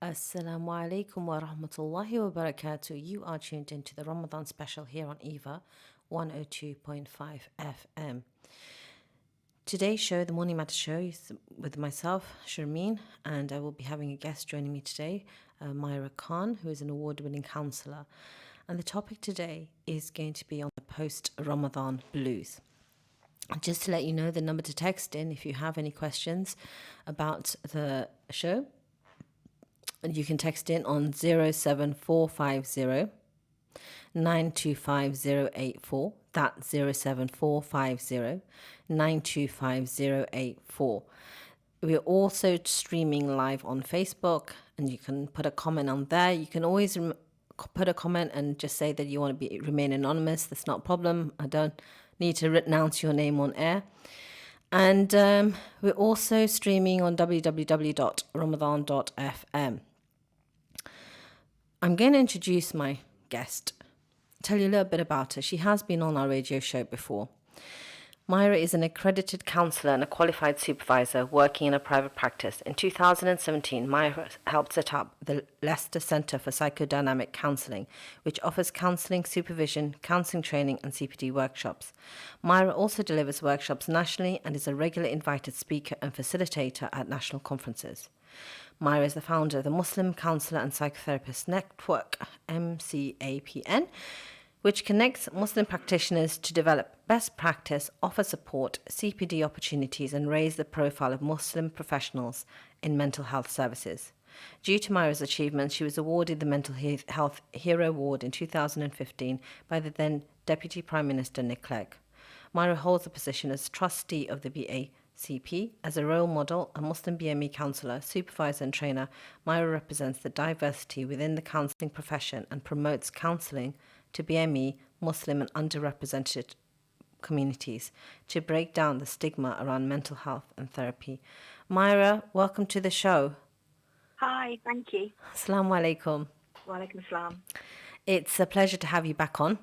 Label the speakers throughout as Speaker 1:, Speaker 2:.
Speaker 1: Assalamu alaikum wa rahmatullahi wa barakatuh. You are tuned into the Ramadan special here on EAVA 102.5 FM. Today's show, the Morning Matter Show, is with myself, Shermeen, and I will be having a guest joining me today, Myra Khan, who is an award-winning counsellor. And the topic today is going to be on the post-Ramadan blues. Just to let you know, the number to text in if you have any questions about the show, and you can text in on 07450 925084. That's 07450 925084. We're also streaming live on Facebook, and you can put a comment on there. You can always put a comment and just say that you want to remain anonymous. That's not a problem. I don't need to announce your name on air. And we're also streaming on www.ramadan.fm. I'm going to introduce my guest, tell you a little bit about her. She has been on our radio show before. Myra is an accredited counsellor and a qualified supervisor working in a private practice. In 2017, Myra helped set up the Leicester Centre for Psychodynamic Counselling, which offers counselling, supervision, counselling training and CPD workshops. Myra also delivers workshops nationally and is a regular invited speaker and facilitator at national conferences. Myra is the founder of the Muslim Counselor and Psychotherapist Network, MCAPN, which connects Muslim practitioners to develop best practice, offer support, CPD opportunities, and raise the profile of Muslim professionals in mental health services. Due to Myra's achievements, she was awarded the Mental Health Hero Award in 2015 by the then Deputy Prime Minister Nick Clegg. Myra holds the position as trustee of the BACP. As a role model, a Muslim BME counsellor, supervisor and trainer, Myra represents the diversity within the counselling profession and promotes counselling to BME, Muslim and underrepresented communities to break down the stigma around mental health and therapy. Myra, welcome to the show.
Speaker 2: Hi, thank you.
Speaker 1: Assalamu alaikum.
Speaker 2: Wa alaikum assalam.
Speaker 1: It's a pleasure to have you back on.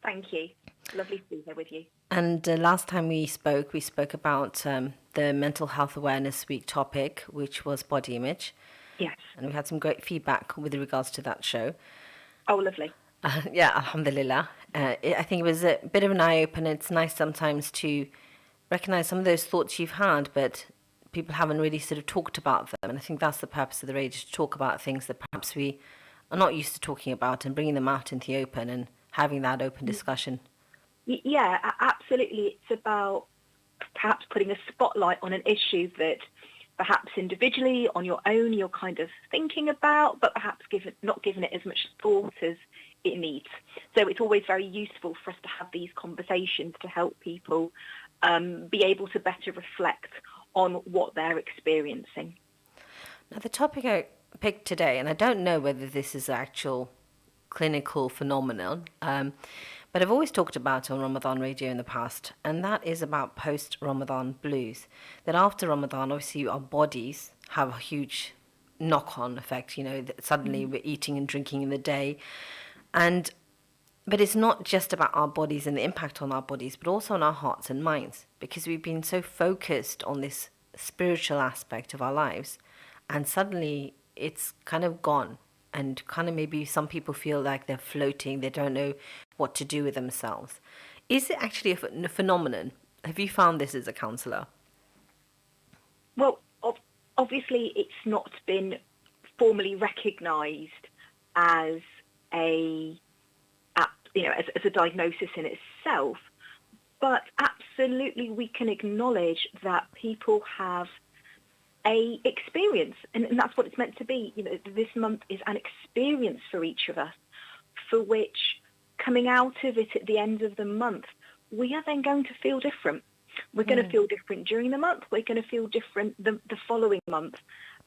Speaker 2: Thank you. Lovely to be here with you.
Speaker 1: And last time we spoke about the Mental Health Awareness Week topic, which was body image.
Speaker 2: Yes.
Speaker 1: And we had some great feedback with regards to that show.
Speaker 2: Oh, lovely.
Speaker 1: Yeah, alhamdulillah. I think it was a bit of an eye-opener. It's nice sometimes to recognise some of those thoughts you've had, but people haven't really sort of talked about them. And I think that's the purpose of the radio, to talk about things that perhaps we are not used to talking about and bringing them out into the open and having that open discussion.
Speaker 2: Yeah, absolutely. It's about perhaps putting a spotlight on an issue that perhaps individually on your own you're kind of thinking about, but perhaps not giving it as much thought as it needs. So it's always very useful for us to have these conversations to help people be able to better reflect on what they're experiencing.
Speaker 1: Now, the topic I picked today, and I don't know whether this is an actual clinical phenomenon, but I've always talked about it on Ramadan radio in the past, and that is about post-Ramadan blues. That after Ramadan, obviously our bodies have a huge knock-on effect, that suddenly we're eating and drinking in the day. But it's not just about our bodies and the impact on our bodies, but also on our hearts and minds, because we've been so focused on this spiritual aspect of our lives, and suddenly it's kind of gone. And kind of maybe some people feel like they're floating, they don't know what to do with themselves. Is it actually a phenomenon? Have you found this as a counsellor?
Speaker 2: Well, obviously it's not been formally recognised as a diagnosis in itself, but absolutely we can acknowledge that people have a experience, and that's what it's meant to be. This month is an experience for each of us, for which coming out of it at the end of the month, we are then going to feel different. We're going to feel different during the month. We're going to feel different the following month.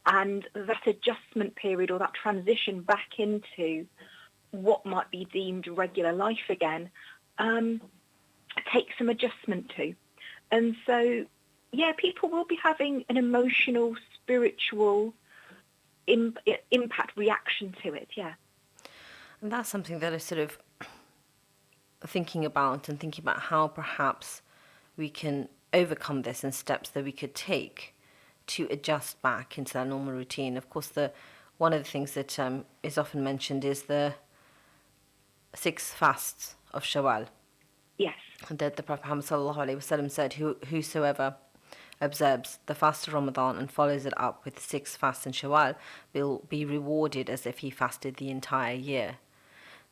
Speaker 2: And that adjustment period, or that transition back into what might be deemed regular life again, takes some adjustment to. And so, yeah, people will be having an emotional, spiritual impact, reaction to it, yeah.
Speaker 1: And that's something that I sort of thinking about how perhaps we can overcome this and steps that we could take to adjust back into that normal routine. Of course, the one of the things that is often mentioned is the 6 fasts of Shawwal.
Speaker 2: Yes.
Speaker 1: That the Prophet Muhammad ﷺ said, whosoever observes the fast of Ramadan and follows it up with 6 fasts in Shawwal will be rewarded as if he fasted the entire year.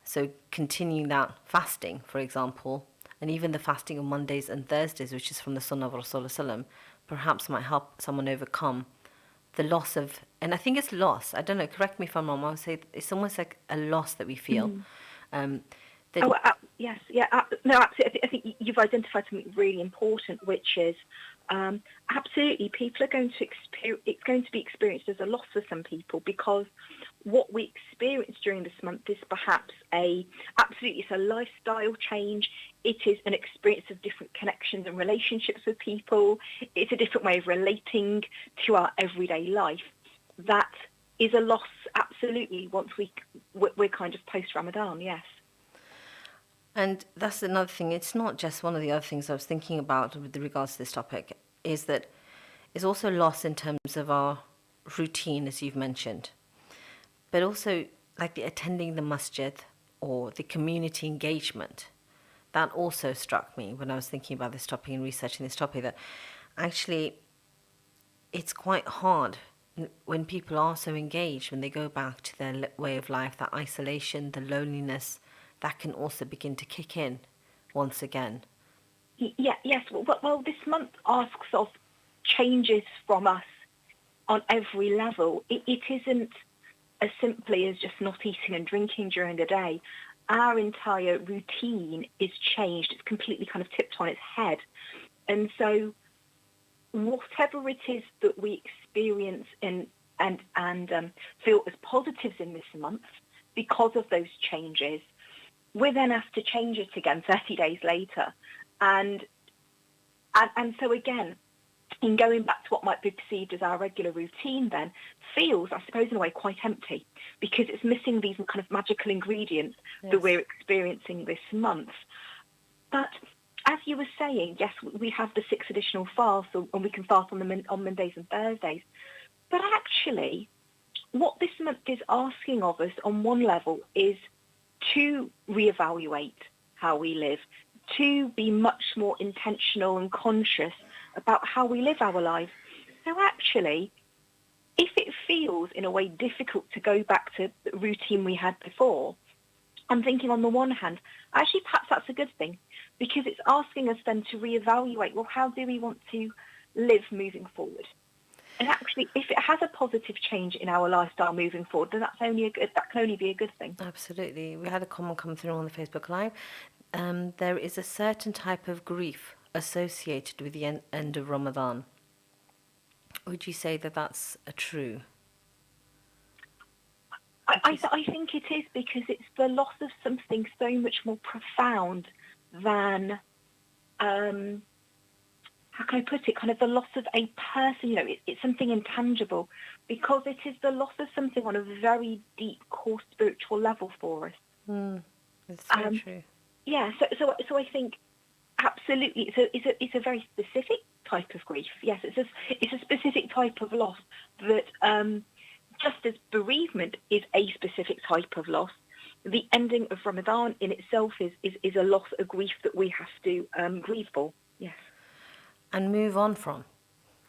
Speaker 1: So continuing that fasting, for example, and even the fasting on Mondays and Thursdays, which is from the Sunnah of Rasulullah, perhaps might help someone overcome the loss of, and I think it's loss, I don't know, correct me if I'm wrong, I would say it's almost like a loss that we feel. Um, that
Speaker 2: Yes, yeah, no, absolutely. I think you've identified something really important, which is absolutely people are going to experience. It's going to be experienced as a loss for some people, because what we experience during this month is perhaps absolutely it's a lifestyle change. It is an experience of different connections and relationships with people. It's a different way of relating to our everyday life. That is a loss, absolutely. Once we're kind of post Ramadan, yes.
Speaker 1: And that's another thing. It's not just one of the other things I was thinking about with regards to this topic, is that it's also loss in terms of our routine, as you've mentioned, but also like the attending the masjid or the community engagement. That also struck me when I was thinking about this topic and researching this topic, that actually it's quite hard when people are so engaged, when they go back to their way of life, that isolation, the loneliness, that can also begin to kick in once again.
Speaker 2: Yes. Well, this month asks of changes from us on every level. It isn't as simply as just not eating and drinking during the day. Our entire routine is changed. It's completely kind of tipped on its head. And so whatever it is that we experience and feel as positives in this month because of those changes, we're then asked to change it again 30 days later. And so again, in going back to what might be perceived as our regular routine then, feels, I suppose, in a way quite empty, because it's missing these kind of magical ingredients that we're experiencing this month. But as you were saying, yes, we have the 6 additional fasts, and we can fast on Mondays and Thursdays. But actually, what this month is asking of us on one level is to reevaluate how we live, to be much more intentional and conscious about how we live our lives. So actually, if it feels in a way difficult to go back to the routine we had before, I'm thinking on the one hand, actually perhaps that's a good thing, because it's asking us then to reevaluate, well, how do we want to live moving forward? And actually, if it has a positive change in our lifestyle moving forward, then that can only be a good thing.
Speaker 1: Absolutely. We had a comment come through on the Facebook Live. There is a certain type of grief associated with the end of Ramadan. Would you say that that's true?
Speaker 2: I think it is, because it's the loss of something so much more profound than, how can I put it, kind of the loss of a person. It's something intangible, because it is the loss of something on a very deep, core spiritual level for us.
Speaker 1: It's so true.
Speaker 2: Yeah, so I think absolutely. So it's a very specific type of grief. Yes, it's a specific type of loss that, just as bereavement is a specific type of loss, the ending of Ramadan in itself is a loss, a grief that we have to grieve for. Yes.
Speaker 1: And move on from.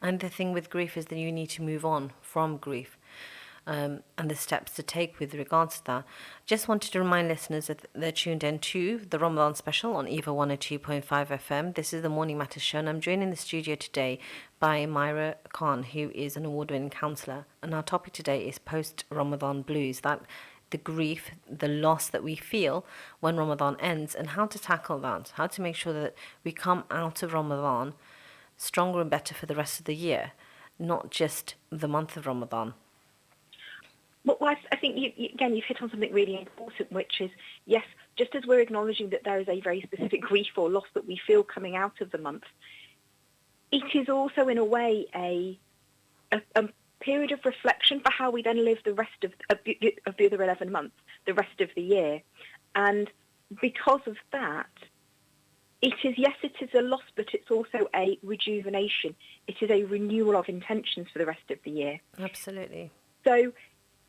Speaker 1: And the thing with grief is that you need to move on from grief. And the steps to take with regards to that. Just wanted to remind listeners that they're tuned in to the Ramadan special on EAVA 102.5 FM. This is the Morning Matters show, and I'm joined in the studio today by Myra Khan, who is an award-winning counsellor. And our topic today is post-Ramadan blues, that the grief, the loss that we feel when Ramadan ends, and how to tackle that, how to make sure that we come out of Ramadan stronger and better for the rest of the year, not just the month of Ramadan.
Speaker 2: Well, I think, you've hit on something really important, which is, yes, just as we're acknowledging that there is a very specific grief or loss that we feel coming out of the month, it is also, in a way, a period of reflection for how we then live the rest of the other 11 months, the rest of the year. And because of that, it is a loss, but it's also a rejuvenation. It is a renewal of intentions for the rest of the year.
Speaker 1: Absolutely.
Speaker 2: So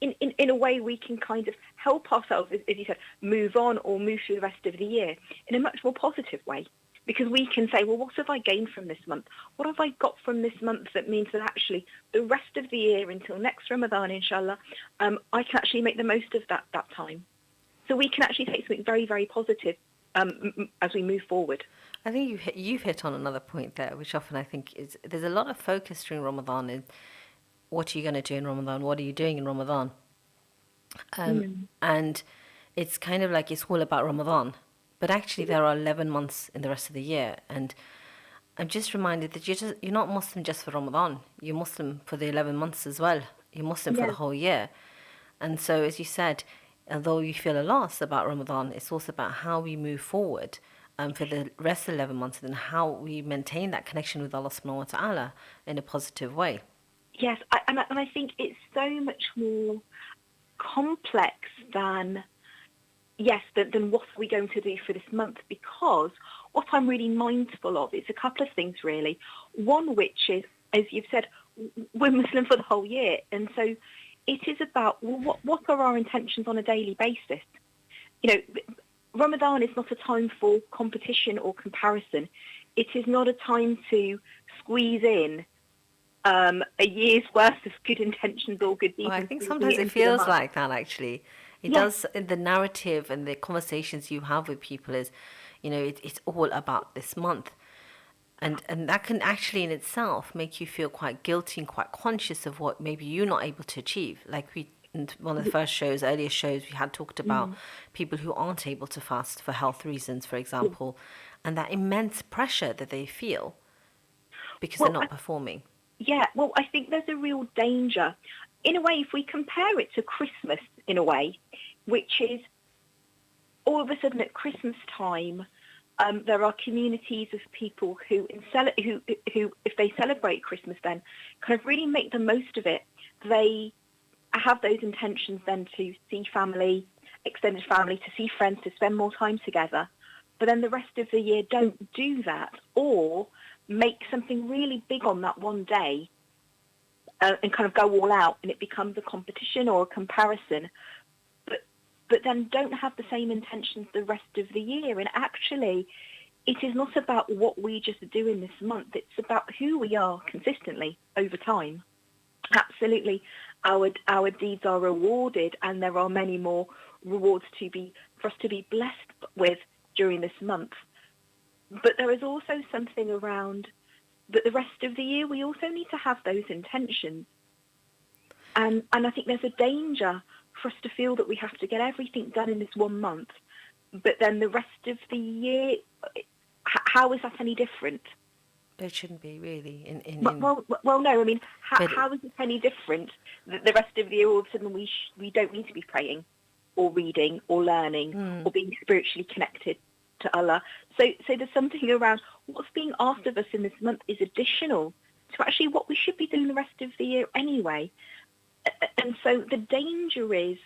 Speaker 2: in a way we can kind of help ourselves, as you said, move on or move through the rest of the year in a much more positive way. Because we can say, well, what have I gained from this month? What have I got from this month that means that actually the rest of the year until next Ramadan, inshallah, I can actually make the most of that time. So we can actually take something very, very positive as we move forward.
Speaker 1: I think you've hit on another point there, which often I think is there's a lot of focus during Ramadan in what are you going to do in Ramadan? What are you doing in Ramadan? And it's kind of like it's all about Ramadan. But actually, there are 11 months in the rest of the year. And I'm just reminded that you're not Muslim just for Ramadan. You're Muslim for the 11 months as well. You're Muslim for the
Speaker 2: Yeah.
Speaker 1: whole year. And so, as you said, although you feel a loss about Ramadan, it's also about how we move forward for the rest of the 11 months and how we maintain that connection with Allah subhanahu wa ta'ala in a positive way.
Speaker 2: Yes, and I think it's so much more complex than, yes, than what are we going to do for this month, because what I'm really mindful of is a couple of things, really. One, which is, as you've said, we're Muslim for the whole year. And so it is about, well, what are our intentions on a daily basis? You know, Ramadan is not a time for competition or comparison. It is not a time to squeeze in a year's worth of good intentions or good deeds.
Speaker 1: Well, I think
Speaker 2: squeezing
Speaker 1: sometimes it
Speaker 2: into the
Speaker 1: feels
Speaker 2: month.
Speaker 1: like that, actually. It
Speaker 2: Yes.
Speaker 1: does, the narrative and the conversations you have with people is, it's all about this month. And that can actually in itself make you feel quite guilty and quite conscious of what maybe you're not able to achieve. Like in one of the earlier shows, we had talked about people who aren't able to fast for health reasons, for example, and that immense pressure that they feel because they're
Speaker 2: Well,
Speaker 1: not performing.
Speaker 2: yeah, well, I think there's a real danger. In a way, if we compare it to Christmas, in a way, which is all of a sudden at Christmas time, there are communities of people who, if they celebrate Christmas, then kind of really make the most of it. They have those intentions then to see family, extended family, to see friends, to spend more time together. But then the rest of the year don't do that, or make something really big on that one day and kind of go all out, and it becomes a competition or a comparison. But then don't have the same intentions the rest of the year. And actually, it is not about what we just do in this month. It's about who we are consistently over time. Absolutely, our deeds are rewarded, and there are many more rewards for us to be blessed with during this month. But there is also something around that the rest of the year we also need to have those intentions. And I think there's a danger for us to feel that we have to get everything done in this one month, but then the rest of the year, how is that any different?
Speaker 1: It shouldn't be really.
Speaker 2: Well, no. I mean,
Speaker 1: But
Speaker 2: how is it any different that the rest of the year all of a sudden we don't need to be praying, or reading, or learning, or being spiritually connected to Allah? So there's something around what's being asked of us in this month is additional to actually what we should be doing the rest of the year anyway. And so the danger is,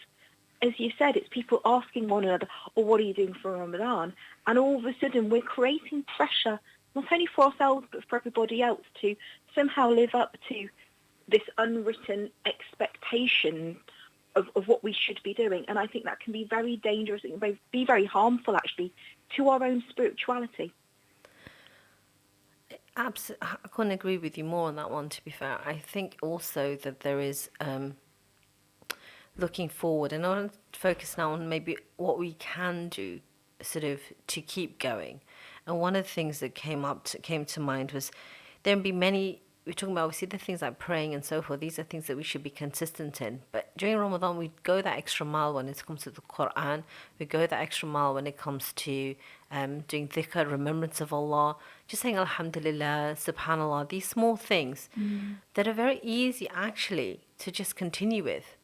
Speaker 2: as you said, it's people asking one another, "Oh, what are you doing for Ramadan?" And all of a sudden we're creating pressure, not only for ourselves, but for everybody else to somehow live up to this unwritten expectation of what we should be doing. And I think that can be very dangerous. It can be very harmful, actually, to our own spirituality.
Speaker 1: absolutely, I couldn't agree with you more on that one, to be fair. I think also that there is looking forward, and I want to focus now on maybe what we can do sort of to keep going. And one of the things that came to mind was there'd be many. We're talking about obviously the things like praying and so forth. These are things that we should be consistent in. But during Ramadan, we go that extra mile when it comes to the Quran. We go that extra mile when it comes to doing dhikr, remembrance of Allah, just saying Alhamdulillah, Subhanallah. These small things that are very easy actually to just continue with.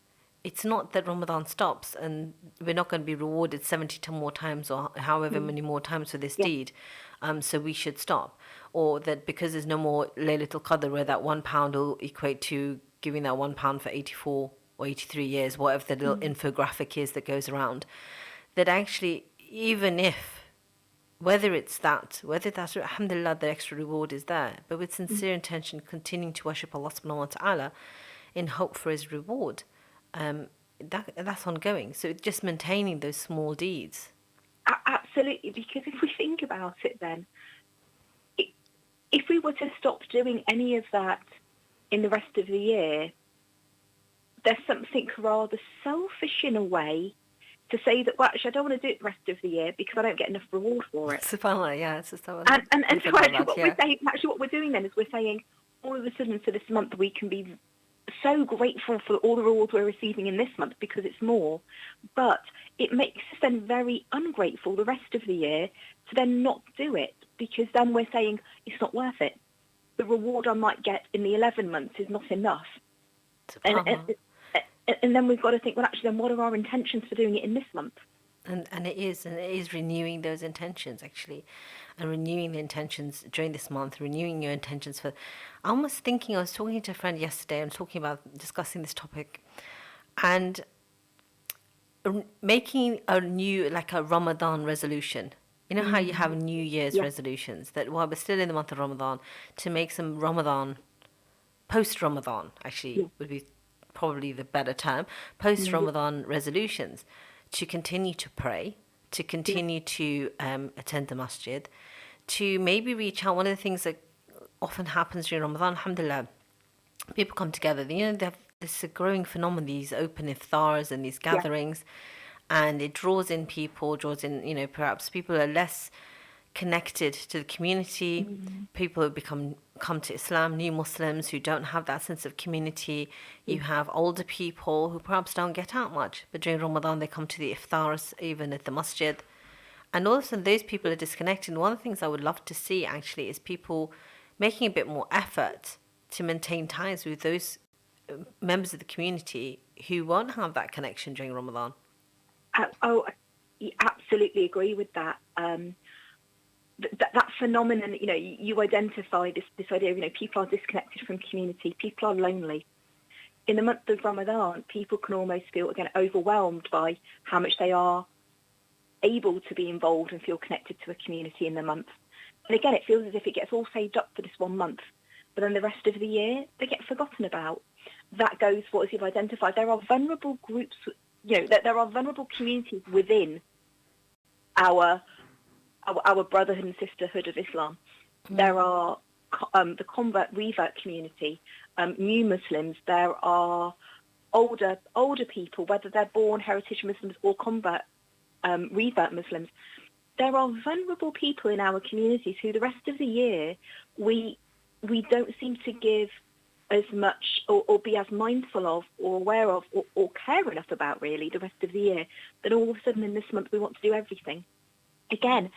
Speaker 1: It's not that Ramadan stops and we're not going to be rewarded 70 more times or however many more times for this
Speaker 2: Yeah.
Speaker 1: deed. So we should stop. Or that because there's no more Laylatul Qadr, where that £1 will equate to giving that £1 for 84 or 83 years, whatever the little infographic is that goes around. That actually, even if, whether that's alhamdulillah, the extra reward is there, but with sincere intention, continuing to worship Allah subhanahu wa ta'ala in hope for his reward. that's ongoing. So it's just maintaining those small deeds.
Speaker 2: Absolutely, because if we think about it then, if we were to stop doing any of that in the rest of the year, there's something rather selfish in a way to say that, well, actually, I don't want to do it the rest of the year because I don't get enough reward for it.
Speaker 1: SubhanAllah, yeah, it's just
Speaker 2: And so actually what we're doing then is we're saying all of a sudden for this month we can be so grateful for all the rewards we're receiving in this month because it's more, but it makes us then very ungrateful the rest of the year to then not do it, because then we're saying it's not worth it. The reward I might get in the 11 months is not enough. And then we've got to think, well, actually, then what are our intentions for doing it in this month?
Speaker 1: And it is renewing those intentions, actually, and renewing the intentions during this month, renewing your intentions for. I was talking to a friend yesterday and discussing this topic, and making a new, like a Ramadan resolution. You know how you have New Year's resolutions, that while we're still in the month of Ramadan, to make some Ramadan, post-Ramadan, actually, would be probably the better term, post-Ramadan resolutions, to continue to pray, to continue to attend the masjid, to maybe reach out. One of the things that often happens during Ramadan, alhamdulillah, people come together. They have this growing phenomenon, these open iftars and these gatherings, and it draws in, perhaps people are less connected to the community, people who come to Islam, new Muslims who don't have that sense of community. You have older people who perhaps don't get out much, but during Ramadan they come to the iftars, even at the masjid. And also those people are disconnected. One of the things I would love to see actually is people making a bit more effort to maintain ties with those members of the community who won't have that connection during Ramadan.
Speaker 2: I absolutely agree with that. That phenomenon, you identify this idea of, people are disconnected from community, people are lonely. In the month of Ramadan, people can almost feel, again, overwhelmed by how much they are able to be involved and feel connected to a community in the month. And again, it feels as if it gets all saved up for this one month, but then the rest of the year, they get forgotten about. That goes for, as you've identified, there are vulnerable groups, there are vulnerable communities within our brotherhood and sisterhood of Islam. There are the revert community, new Muslims. There are older people, whether they're born heritage Muslims or revert Muslims. There are vulnerable people in our communities who the rest of the year we don't seem to give as much or be as mindful of or aware of or care enough about, really, the rest of the year. Then all of a sudden in this month we want to do everything. Again,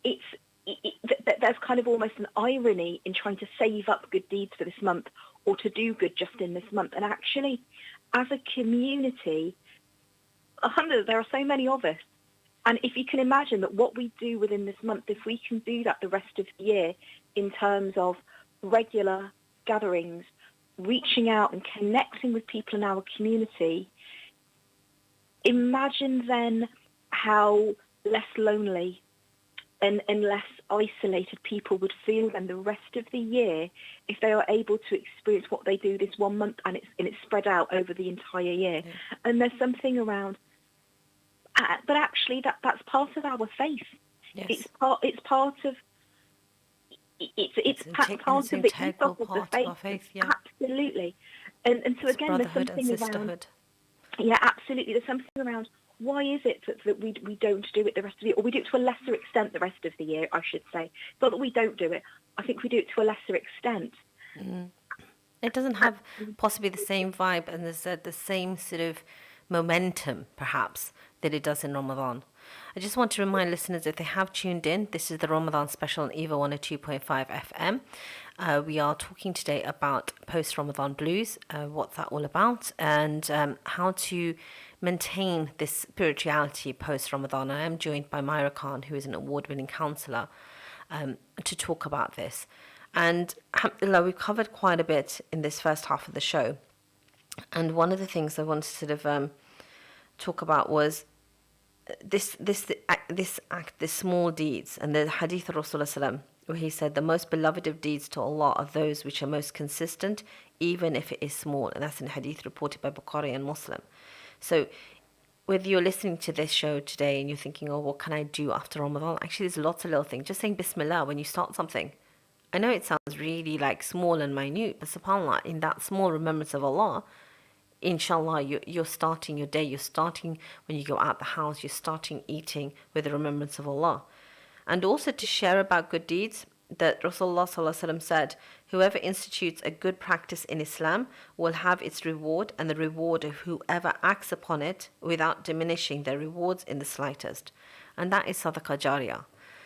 Speaker 2: there's kind of almost an irony in trying to save up good deeds for this month or to do good just in this month. And actually, as a community, there are so many of us. And if you can imagine that what we do within this month, if we can do that the rest of the year in terms of regular gatherings, reaching out and connecting with people in our community, imagine then how less lonely and less isolated people would feel then the rest of the year if they are able to experience what they do this one month and it's spread out over the entire year. Yeah. And there's something around, but actually that's part of our faith. Yes. It's part of part of the ethos of the faith. Of our faith, yeah. Absolutely. And so it's again, there's something around. Yeah, absolutely. There's something around. Why is it that we don't do it the rest of the year? Or we do it to a lesser extent the rest of the year, I should say. It's not that we don't do it. I think we do it to a lesser extent.
Speaker 1: Mm. It doesn't have possibly the same vibe and the same sort of momentum, perhaps, that it does in Ramadan. I just want to remind listeners, if they have tuned in, this is the Ramadan special on EAVA 102.5 FM. We are talking today about post-Ramadan blues, what's that all about, and how to maintain this spirituality post-Ramadan. I am joined by Myra Khan, who is an award-winning counsellor, to talk about this. And alhamdulillah, we've covered quite a bit in this first half of the show. And one of the things I wanted to sort of talk about was this act, this small deeds, and the hadith of Rasulullah, where he said, the most beloved of deeds to Allah are those which are most consistent, even if it is small. And that's in hadith reported by Bukhari and Muslim. So whether you're listening to this show today and you're thinking, oh, what can I do after Ramadan? Actually, there's lots of little things. Just saying Bismillah when you start something. I know it sounds really like small and minute, but subhanAllah, in that small remembrance of Allah, inshallah, you're starting your day. You're starting when you go out the house. You're starting eating with the remembrance of Allah. And also to share about good deeds, that Rasulullah ﷺ said, whoever institutes a good practice in Islam will have its reward and the reward of whoever acts upon it without diminishing their rewards in the slightest. And that is sadaqah jariyah.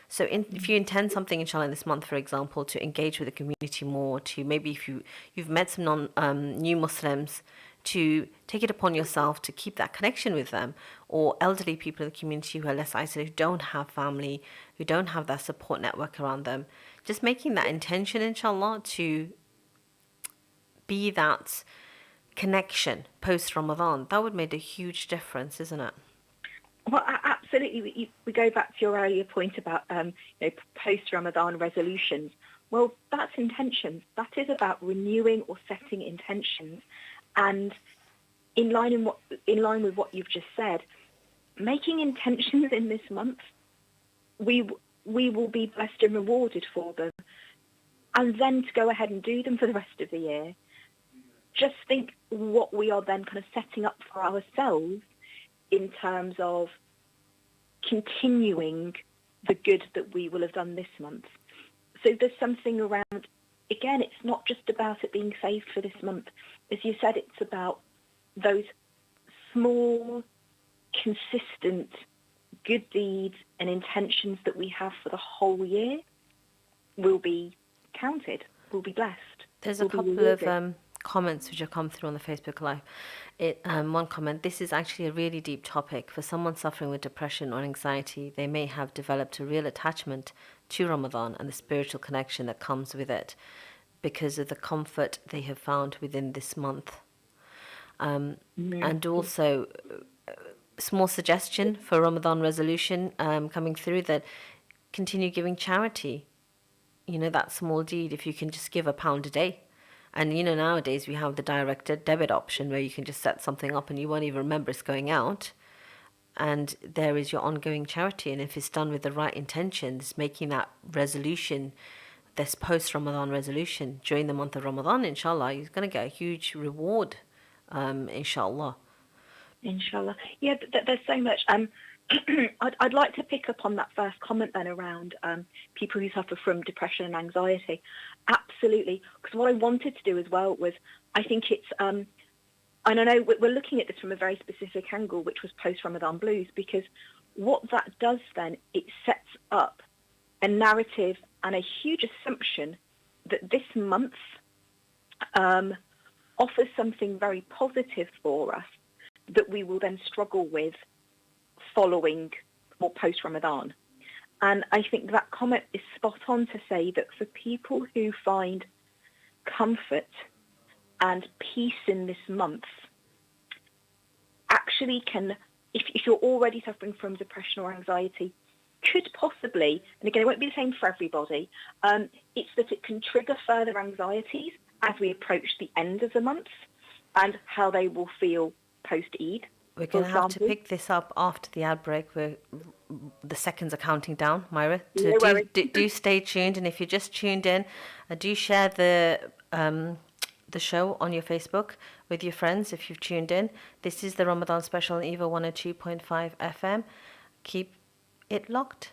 Speaker 1: So if you intend something, inshallah, in this month, for example, to engage with the community more, to maybe if you've met some new Muslims, to take it upon yourself to keep that connection with them, or elderly people in the community who are less isolated, who don't have family, who don't have that support network around them, just making that intention, inshallah, to be that connection post Ramadan, that would make a huge difference, isn't it?
Speaker 2: Well, absolutely. We go back to your earlier point about post-Ramadan resolutions. Well, that's intentions. That is about renewing or setting intentions. And in line with what you've just said, making intentions in this month, we will be blessed and rewarded for them. And then to go ahead and do them for the rest of the year, just think what we are then kind of setting up for ourselves in terms of continuing the good that we will have done this month. So there's something around, again, it's not just about it being saved for this month. As you said, it's about those small, consistent good deeds and intentions that we have for the whole year will be counted, will be blessed.
Speaker 1: There's a couple of comments which have come through on the Facebook Live. One comment, this is actually a really deep topic. For someone suffering with depression or anxiety, they may have developed a real attachment to Ramadan and the spiritual connection that comes with it because of the comfort they have found within this month. And also, small suggestion for Ramadan resolution coming through, that continue giving charity. You know, that small deed, if you can just give £1 a day. And, you know, nowadays we have the direct debit option where you can just set something up and you won't even remember it's going out. And there is your ongoing charity. And if it's done with the right intentions, making that resolution, this post-Ramadan resolution during the month of Ramadan, inshallah, you're going to get a huge reward, inshallah.
Speaker 2: Inshallah. Yeah, there's so much. I'd like to pick up on that first comment then around people who suffer from depression and anxiety. Absolutely. Because what I wanted to do as well was, I think it's, and I know we're looking at this from a very specific angle, which was post-Ramadan blues, because what that does then, it sets up a narrative and a huge assumption that this month offers something very positive for us that we will then struggle with following or post-Ramadan. And I think that comment is spot on to say that for people who find comfort and peace in this month, actually can, if you're already suffering from depression or anxiety, could possibly, and again, it won't be the same for everybody, it's that it can trigger further anxieties as we approach the end of the month and how they will feel post-Eid.
Speaker 1: We're going to have to pick this up after the ad break, where the seconds are counting down, Myra. Do stay tuned, and if you're just tuned in, do share the show on your Facebook with your friends if you've tuned in. This is the Ramadan special on EAVA 102.5 FM. Keep it locked.